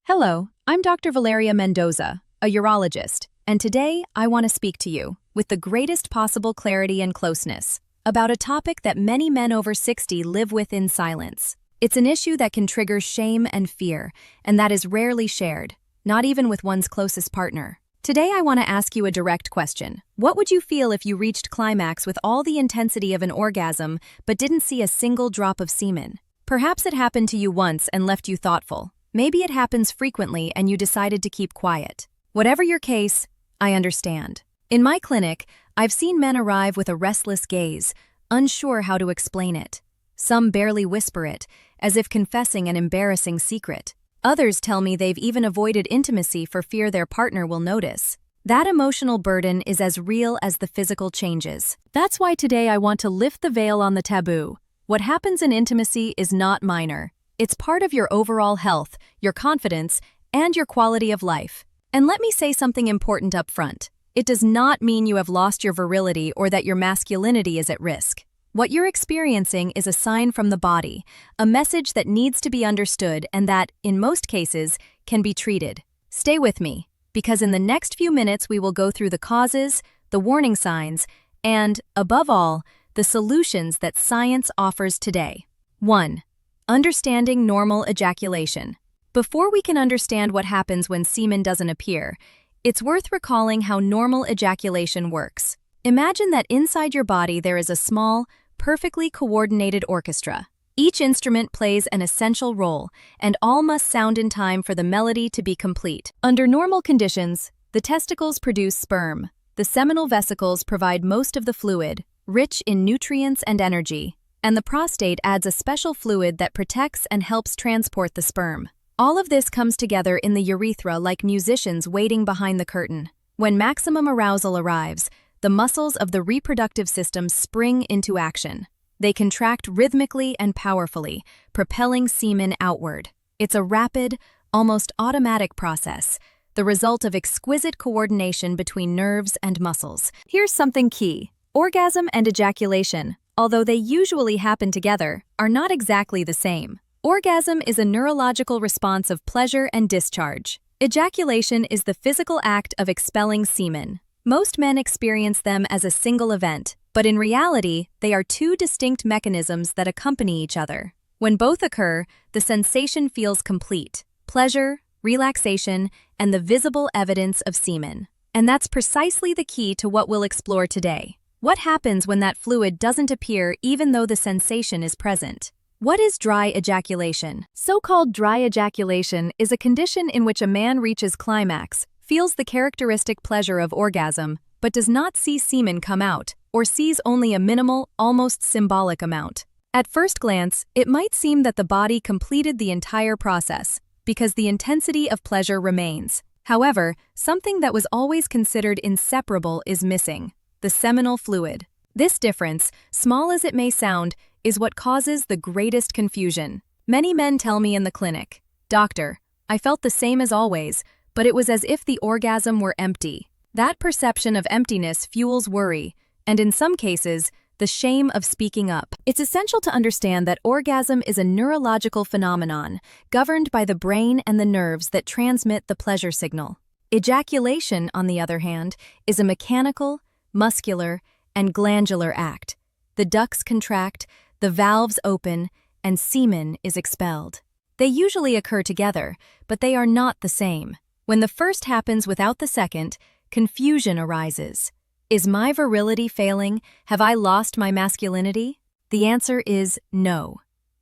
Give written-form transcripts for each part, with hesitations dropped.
Hello, I'm Dr. Valeria Mendoza, a urologist, and today I want to speak to you, with the greatest possible clarity and closeness, about a topic that many men over 60 live with in silence. It's an issue that can trigger shame and fear, and that is rarely shared, not even with one's closest partner. Today I want to ask you a direct question. What would you feel if you reached climax with all the intensity of an orgasm but didn't see a single drop of semen? Perhaps it happened to you once and left you thoughtful. Maybe it happens frequently and you decided to keep quiet. Whatever your case, I understand. In my clinic, I've seen men arrive with a restless gaze, unsure how to explain it. Some barely whisper it, as if confessing an embarrassing secret. Others tell me they've even avoided intimacy for fear their partner will notice. That emotional burden is as real as the physical changes. That's why today I want to lift the veil on the taboo. What happens in intimacy is not minor. It's part of your overall health, your confidence, and your quality of life. And let me say something important up front. It does not mean you have lost your virility or that your masculinity is at risk. What you're experiencing is a sign from the body, a message that needs to be understood and that, in most cases, can be treated. Stay with me, because in the next few minutes we will go through the causes, the warning signs, and, above all, the solutions that science offers today. 1. Understanding normal ejaculation. Before we can understand what happens when semen doesn't appear, it's worth recalling how normal ejaculation works. Imagine that inside your body there is a small, perfectly coordinated orchestra. Each instrument plays an essential role, and all must sound in time for the melody to be complete. Under normal conditions, the testicles produce sperm. The seminal vesicles provide most of the fluid, rich in nutrients and energy, and the prostate adds a special fluid that protects and helps transport the sperm. All of this comes together in the urethra like musicians waiting behind the curtain. When maximum arousal arrives, the muscles of the reproductive system spring into action. They contract rhythmically and powerfully, propelling semen outward. It's a rapid, almost automatic process, the result of exquisite coordination between nerves and muscles. Here's something key. Orgasm and ejaculation, although they usually happen together, are not exactly the same. Orgasm is a neurological response of pleasure and discharge. Ejaculation is the physical act of expelling semen. Most men experience them as a single event, but in reality, they are two distinct mechanisms that accompany each other. When both occur, the sensation feels complete: pleasure, relaxation, and the visible evidence of semen. And that's precisely the key to what we'll explore today. What happens when that fluid doesn't appear even though the sensation is present? What is dry ejaculation? So-called dry ejaculation is a condition in which a man reaches climax, feels the characteristic pleasure of orgasm, but does not see semen come out, or sees only a minimal, almost symbolic amount. At first glance, it might seem that the body completed the entire process, because the intensity of pleasure remains. However, something that was always considered inseparable is missing: the seminal fluid. This difference, small as it may sound, is what causes the greatest confusion. Many men tell me in the clinic, "Doctor, I felt the same as always, but it was as if the orgasm were empty." That perception of emptiness fuels worry, and in some cases, the shame of speaking up. It's essential to understand that orgasm is a neurological phenomenon, governed by the brain and the nerves that transmit the pleasure signal. Ejaculation, on the other hand, is a mechanical, muscular, and glandular act. The ducts contract, the valves open, and semen is expelled. They usually occur together, but they are not the same. When the first happens without the second, confusion arises. Is my virility failing? Have I lost my masculinity? The answer is no.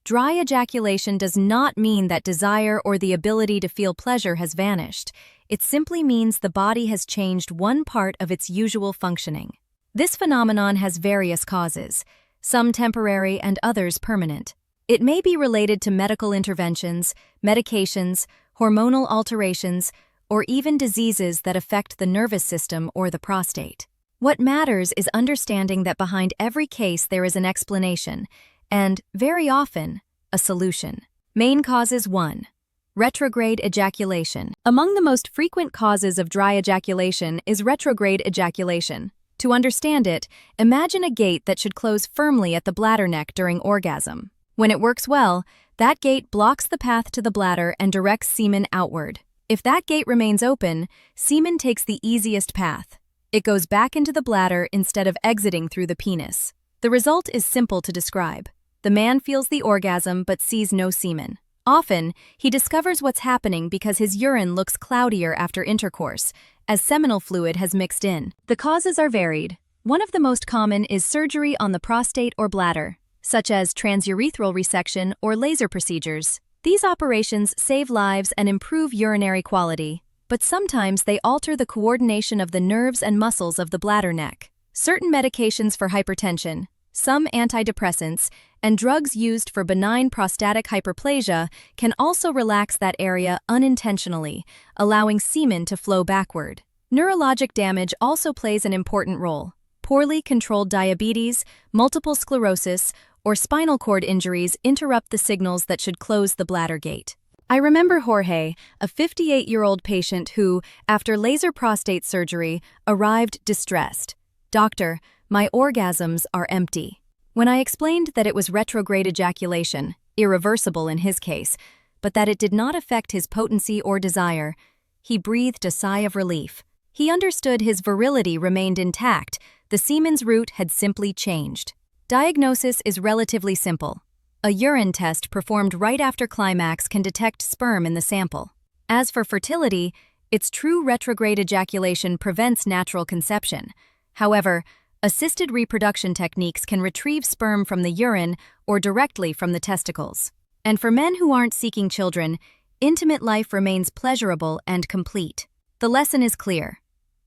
Dry ejaculation does not mean that desire or the ability to feel pleasure has vanished. It simply means the body has changed one part of its usual functioning. This phenomenon has various causes, some temporary and others permanent. It may be related to medical interventions, medications, hormonal alterations, or even diseases that affect the nervous system or the prostate. What matters is understanding that behind every case there is an explanation, and, very often, a solution. Main causes 1. Retrograde ejaculation. Among the most frequent causes of dry ejaculation is retrograde ejaculation. To understand it, imagine a gate that should close firmly at the bladder neck during orgasm. When it works well, That gate blocks the path to the bladder and directs semen outward. If that gate remains open, semen takes the easiest path. It goes back into the bladder instead of exiting through the penis. The result is simple to describe. The man feels the orgasm but sees no semen. Often, he discovers what's happening because his urine looks cloudier after intercourse, as seminal fluid has mixed in. The causes are varied. One of the most common is surgery on the prostate or bladder, such as transurethral resection or laser procedures. These operations save lives and improve urinary quality, but sometimes they alter the coordination of the nerves and muscles of the bladder neck. Certain medications for hypertension, some antidepressants, and drugs used for benign prostatic hyperplasia can also relax that area unintentionally, allowing semen to flow backward. Neurologic damage also plays an important role. Poorly controlled diabetes, multiple sclerosis, or spinal cord injuries interrupt the signals that should close the bladder gate. I remember Jorge, a 58-year-old patient who, after laser prostate surgery, arrived distressed. "Doctor, my orgasms are empty." When I explained that it was retrograde ejaculation, irreversible in his case, but that it did not affect his potency or desire, he breathed a sigh of relief. He understood his virility remained intact, the semen's route had simply changed. Diagnosis is relatively simple. A urine test performed right after climax can detect sperm in the sample. As for fertility, its true retrograde ejaculation prevents natural conception. However, assisted reproduction techniques can retrieve sperm from the urine or directly from the testicles. And for men who aren't seeking children, intimate life remains pleasurable and complete. The lesson is clear.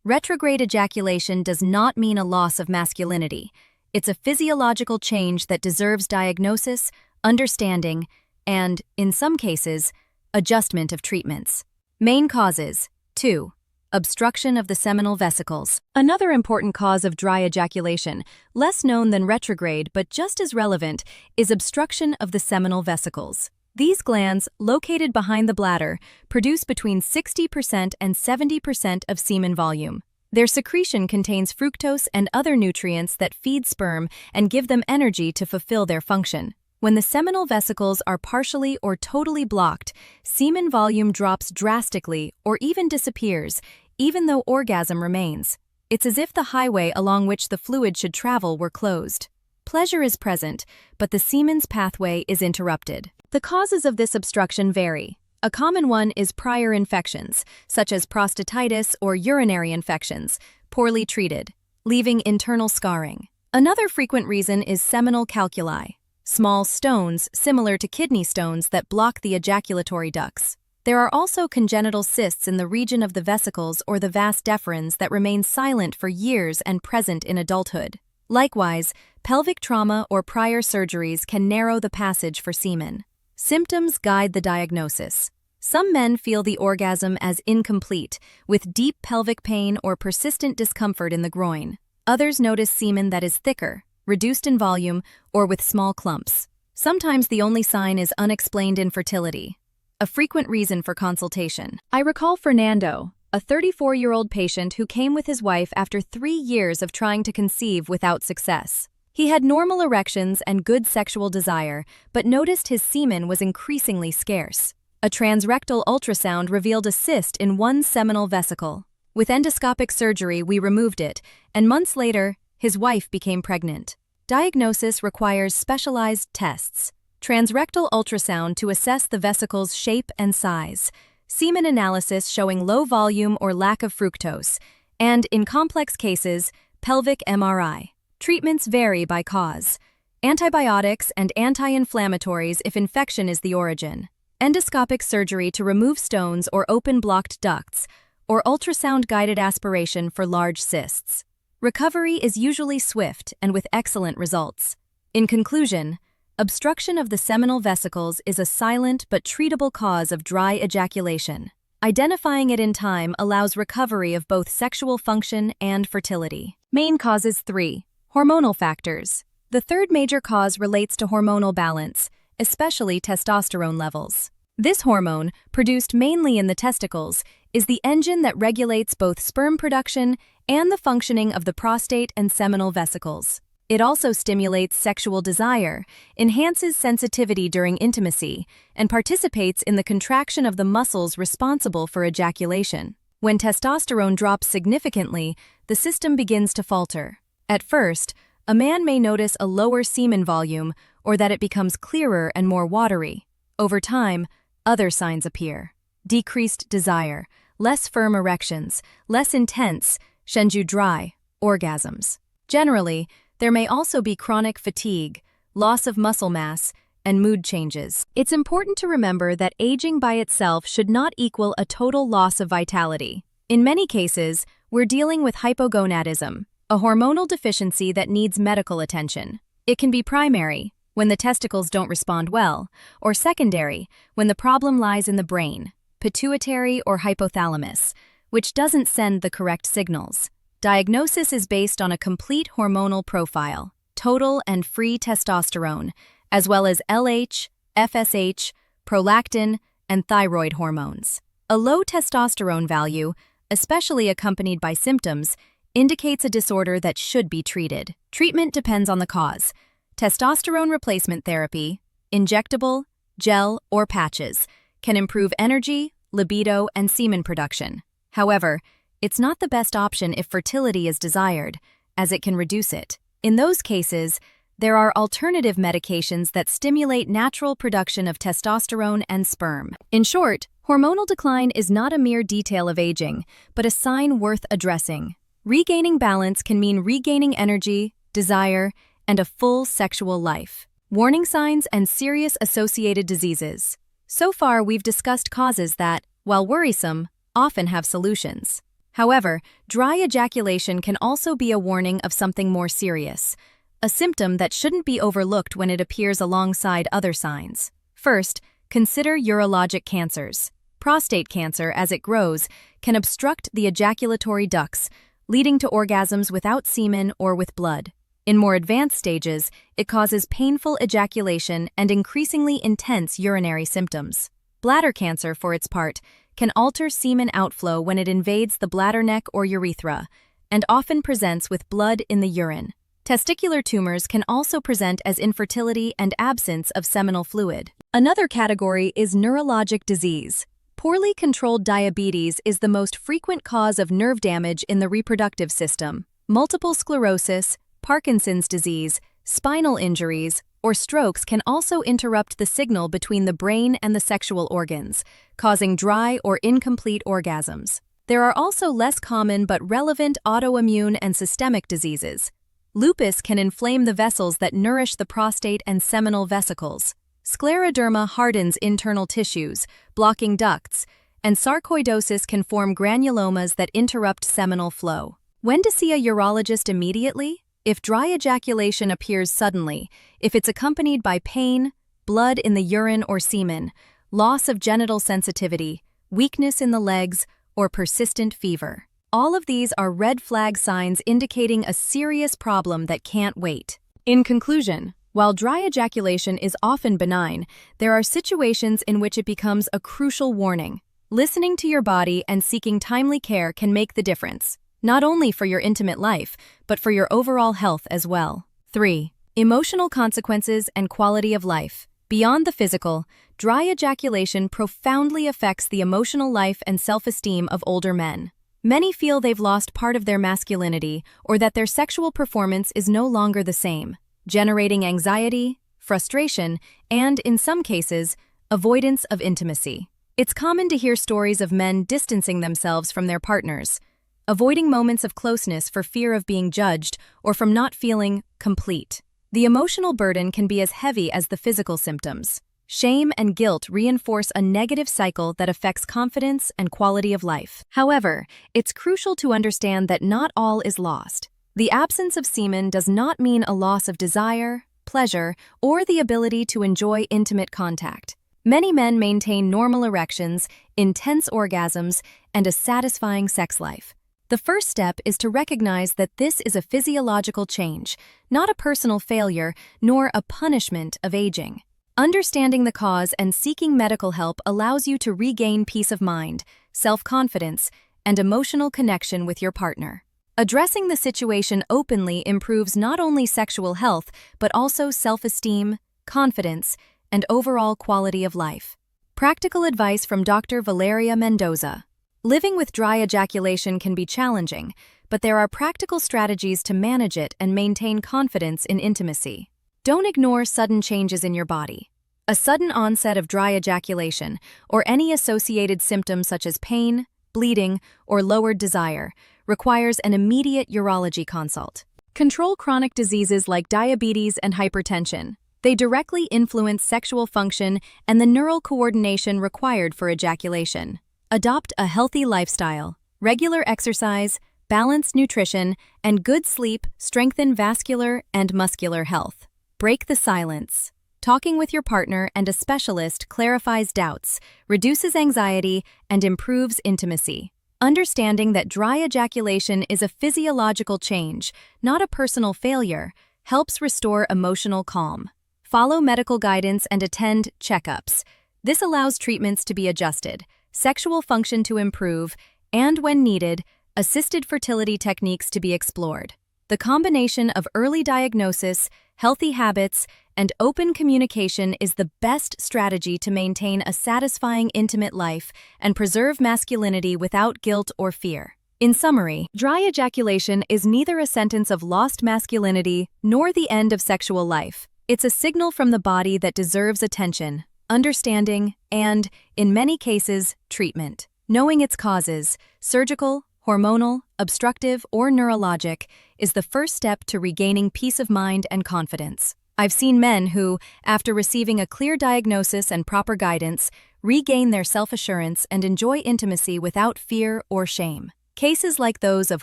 Retrograde ejaculation does not mean a loss of masculinity. It's a physiological change that deserves diagnosis, understanding, and, in some cases, adjustment of treatments. Main causes. 2. Obstruction of the seminal vesicles. Another important cause of dry ejaculation, less known than retrograde but just as relevant, is obstruction of the seminal vesicles. These glands, located behind the bladder, produce between 60% and 70% of semen volume. Their secretion contains fructose and other nutrients that feed sperm and give them energy to fulfill their function. When the seminal vesicles are partially or totally blocked, semen volume drops drastically or even disappears, even though orgasm remains. It's as if the highway along which the fluid should travel were closed. Pleasure is present, but the semen's pathway is interrupted. The causes of this obstruction vary. A common one is prior infections, such as prostatitis or urinary infections, poorly treated, leaving internal scarring. Another frequent reason is seminal calculi, small stones similar to kidney stones that block the ejaculatory ducts. There are also congenital cysts in the region of the vesicles or the vas deferens that remain silent for years and present in adulthood. Likewise, pelvic trauma or prior surgeries can narrow the passage for semen. Symptoms guide the diagnosis. Some men feel the orgasm as incomplete, with deep pelvic pain or persistent discomfort in the groin. Others notice semen that is thicker, reduced in volume, or with small clumps. Sometimes the only sign is unexplained infertility, a frequent reason for consultation. I recall Fernando, a 34-year-old patient who came with his wife after 3 years of trying to conceive without success. He had normal erections and good sexual desire, but noticed his semen was increasingly scarce. A transrectal ultrasound revealed a cyst in one seminal vesicle. With endoscopic surgery, we removed it, and months later, his wife became pregnant. Diagnosis requires specialized tests. Transrectal ultrasound to assess the vesicle's shape and size, semen analysis showing low volume or lack of fructose, and, in complex cases, pelvic MRI. Treatments vary by cause. Antibiotics and anti-inflammatories if infection is the origin. Endoscopic surgery to remove stones or open blocked ducts, or ultrasound-guided aspiration for large cysts. Recovery is usually swift and with excellent results. In conclusion, obstruction of the seminal vesicles is a silent but treatable cause of dry ejaculation. Identifying it in time allows recovery of both sexual function and fertility. Main causes 3. Hormonal factors. The third major cause relates to hormonal balance, especially testosterone levels. This hormone, produced mainly in the testicles, is the engine that regulates both sperm production and the functioning of the prostate and seminal vesicles. It also stimulates sexual desire, enhances sensitivity during intimacy, and participates in the contraction of the muscles responsible for ejaculation. When testosterone drops significantly, the system begins to falter. At first, a man may notice a lower semen volume or that it becomes clearer and more watery. Over time, other signs appear. Decreased desire, less firm erections, less intense, shenju dry, orgasms. Generally, there may also be chronic fatigue, loss of muscle mass, and mood changes. It's important to remember that aging by itself should not equal a total loss of vitality. In many cases, we're dealing with hypogonadism, a hormonal deficiency that needs medical attention. It can be primary, when the testicles don't respond well, or secondary, when the problem lies in the brain, pituitary or hypothalamus, which doesn't send the correct signals. Diagnosis is based on a complete hormonal profile, total and free testosterone, as well as LH, FSH, prolactin, and thyroid hormones. A low testosterone value, especially accompanied by symptoms, indicates a disorder that should be treated. Treatment depends on the cause. Testosterone replacement therapy, injectable, gel, or patches, can improve energy, libido, and semen production. However, it's not the best option if fertility is desired, as it can reduce it. In those cases, there are alternative medications that stimulate natural production of testosterone and sperm. In short, hormonal decline is not a mere detail of aging, but a sign worth addressing. Regaining balance can mean regaining energy, desire, and a full sexual life. Warning signs and serious associated diseases. So far, we've discussed causes that, while worrisome, often have solutions. However, dry ejaculation can also be a warning of something more serious, a symptom that shouldn't be overlooked when it appears alongside other signs. First, consider urologic cancers. Prostate cancer, as it grows, can obstruct the ejaculatory ducts, leading to orgasms without semen or with blood. In more advanced stages, it causes painful ejaculation and increasingly intense urinary symptoms. Bladder cancer, for its part, can alter semen outflow when it invades the bladder neck or urethra, and often presents with blood in the urine. Testicular tumors can also present as infertility and absence of seminal fluid. Another category is neurologic disease. Poorly controlled diabetes is the most frequent cause of nerve damage in the reproductive system. Multiple sclerosis, Parkinson's disease, spinal injuries, or strokes can also interrupt the signal between the brain and the sexual organs, causing dry or incomplete orgasms. There are also less common but relevant autoimmune and systemic diseases. Lupus can inflame the vessels that nourish the prostate and seminal vesicles. Scleroderma hardens internal tissues, blocking ducts, and sarcoidosis can form granulomas that interrupt seminal flow. When to see a urologist immediately? If dry ejaculation appears suddenly, if it's accompanied by pain, blood in the urine or semen, loss of genital sensitivity, weakness in the legs, or persistent fever. All of these are red flag signs indicating a serious problem that can't wait. In conclusion, while dry ejaculation is often benign, there are situations in which it becomes a crucial warning. Listening to your body and seeking timely care can make the difference, not only for your intimate life, but for your overall health as well. 3. Emotional consequences and quality of life. Beyond the physical, dry ejaculation profoundly affects the emotional life and self-esteem of older men. Many feel they've lost part of their masculinity or that their sexual performance is no longer the same, generating anxiety, frustration, and, in some cases, avoidance of intimacy. It's common to hear stories of men distancing themselves from their partners, avoiding moments of closeness for fear of being judged or from not feeling complete. The emotional burden can be as heavy as the physical symptoms. Shame and guilt reinforce a negative cycle that affects confidence and quality of life. However, it's crucial to understand that not all is lost. The absence of semen does not mean a loss of desire, pleasure, or the ability to enjoy intimate contact. Many men maintain normal erections, intense orgasms, and a satisfying sex life. The first step is to recognize that this is a physiological change, not a personal failure, nor a punishment of aging. Understanding the cause and seeking medical help allows you to regain peace of mind, self-confidence, and emotional connection with your partner. Addressing the situation openly improves not only sexual health, but also self-esteem, confidence, and overall quality of life. Practical advice from Dr. Valeria Mendoza. Living with dry ejaculation can be challenging, but there are practical strategies to manage it and maintain confidence in intimacy. Don't ignore sudden changes in your body. A sudden onset of dry ejaculation, or any associated symptoms such as pain, bleeding, or lowered desire, requires an immediate urology consult. Control chronic diseases like diabetes and hypertension. They directly influence sexual function and the neural coordination required for ejaculation. Adopt a healthy lifestyle. Regular exercise, balanced nutrition, and good sleep strengthen vascular and muscular health. Break the silence. Talking with your partner and a specialist clarifies doubts, reduces anxiety, and improves intimacy. Understanding that dry ejaculation is a physiological change, not a personal failure, helps restore emotional calm. Follow medical guidance and attend checkups. This allows treatments to be adjusted, sexual function to improve, and, when needed, assisted fertility techniques to be explored. The combination of early diagnosis, healthy habits, and open communication is the best strategy to maintain a satisfying intimate life and preserve masculinity without guilt or fear. In summary, dry ejaculation is neither a sentence of lost masculinity nor the end of sexual life. It's a signal from the body that deserves attention, understanding, and, in many cases, treatment. Knowing its causes, surgical, hormonal, obstructive, or neurologic, is the first step to regaining peace of mind and confidence. I've seen men who, after receiving a clear diagnosis and proper guidance, regain their self-assurance and enjoy intimacy without fear or shame. Cases like those of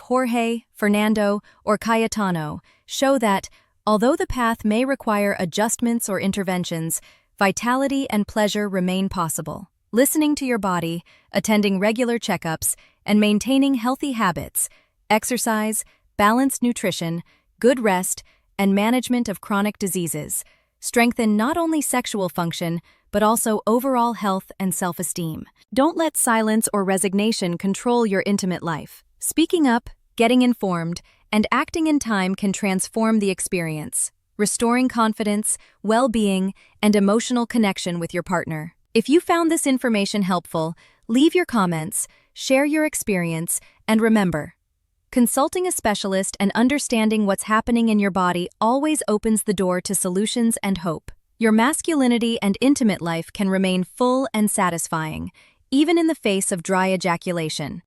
Jorge, Fernando, or Cayetano show that, although the path may require adjustments or interventions, vitality and pleasure remain possible. Listening to your body, attending regular checkups, and maintaining healthy habits, exercise, balanced nutrition, good rest, and management of chronic diseases strengthen not only sexual function, but also overall health and self-esteem. Don't let silence or resignation control your intimate life. Speaking up, getting informed, and acting in time can transform the experience, restoring confidence, well-being, and emotional connection with your partner. If you found this information helpful, leave your comments, share your experience, and remember, consulting a specialist and understanding what's happening in your body always opens the door to solutions and hope. Your masculinity and intimate life can remain full and satisfying, even in the face of dry ejaculation.